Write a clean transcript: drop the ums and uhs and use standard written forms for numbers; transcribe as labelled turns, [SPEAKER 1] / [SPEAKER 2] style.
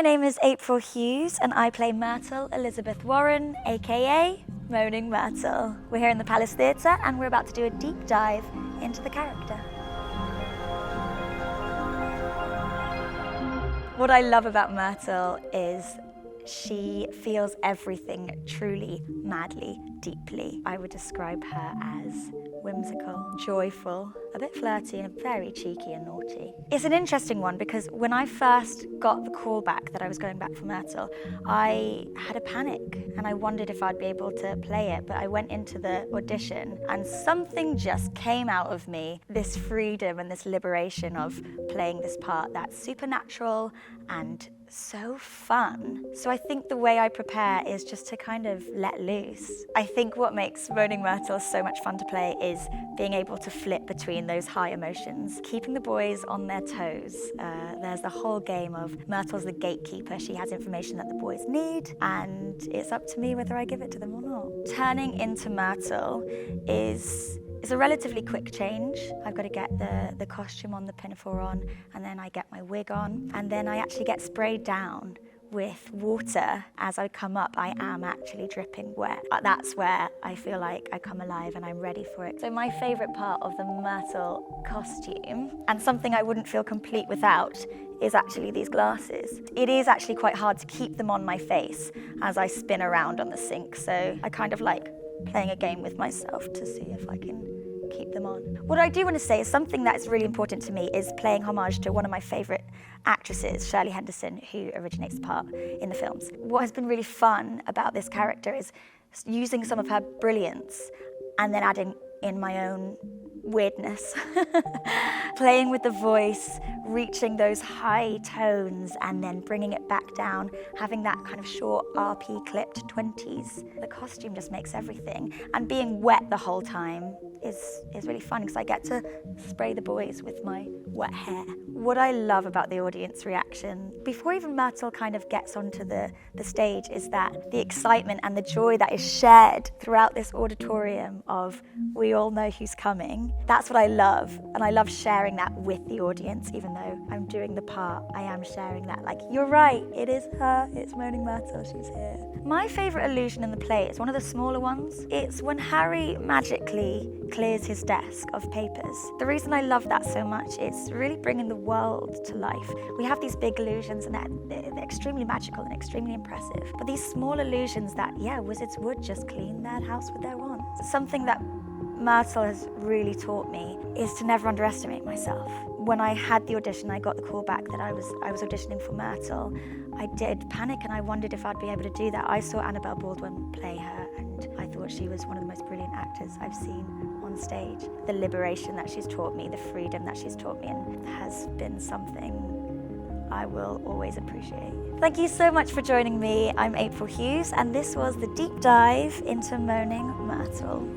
[SPEAKER 1] my name is April Hughes and I play Myrtle Elizabeth Warren, aka Moaning Myrtle. We're here in the Palace Theatre and we're about to do a deep dive into the character. What I love about Myrtle is she feels everything truly, madly, deeply. I would describe her as whimsical, joyful, a bit flirty and very cheeky and naughty. It's an interesting one because when I first got the call back that I was going back for Myrtle, I had a panic and I wondered if I'd be able to play it, but I went into the audition and something just came out of me, this freedom and this liberation of playing this part that's supernatural and so fun. So I think the way I prepare is just to kind of let loose. I think what makes Moaning Myrtle so much fun to play is being able to flip between those high emotions, keeping the boys on their toes. There's the whole game of Myrtle's the gatekeeper. She has information that the boys need, and it's up to me whether I give it to them or not. Turning into Myrtle is a relatively quick change. I've got to get the costume on, the pinafore on, and then I get my wig on, and then I actually get sprayed down with water. As I come up, I am actually dripping wet. That's where I feel like I come alive and I'm ready for it. So my favourite part of the Myrtle costume, and something I wouldn't feel complete without, is actually these glasses. It is actually quite hard to keep them on my face as I spin around on the sink, so I kind of like playing a game with myself to see if I can keep them on. What I do want to say is something that's really important to me is playing homage to one of my favourite actresses, Shirley Henderson, who originates the part in the films. What has been really fun about this character is using some of her brilliance and then adding in my own weirdness. Playing with the voice, reaching those high tones and then bringing it back down, having that kind of short RP clipped 20s. The costume just makes everything. And being wet the whole time is really fun because I get to spray the boys with my wet hair. What I love about the audience reaction, before even Myrtle kind of gets onto the stage, is that the excitement and the joy that is shared throughout this auditorium of we all know who's coming. That's what I love, and I love sharing that with the audience. Even though I'm doing the part, I am sharing that, like, you're right, it is her, it's Moaning Myrtle, she's here. My favourite illusion in the play is one of the smaller ones. It's when Harry magically clears his desk of papers. The reason I love that so much is really bringing the world to life. We have these big illusions and they're extremely magical and extremely impressive. But these small illusions that, wizards would just clean their house with their wands. Something that Myrtle has really taught me is to never underestimate myself. When I had the audition, I got the call back that I was auditioning for Myrtle. I did panic and I wondered if I'd be able to do that. I saw Annabelle Baldwin play her and I thought she was one of the most brilliant actors I've seen on stage. The liberation that she's taught me, the freedom that she's taught me, and has been something I will always appreciate. Thank you so much for joining me. I'm April Hughes and this was the deep dive into Moaning Myrtle.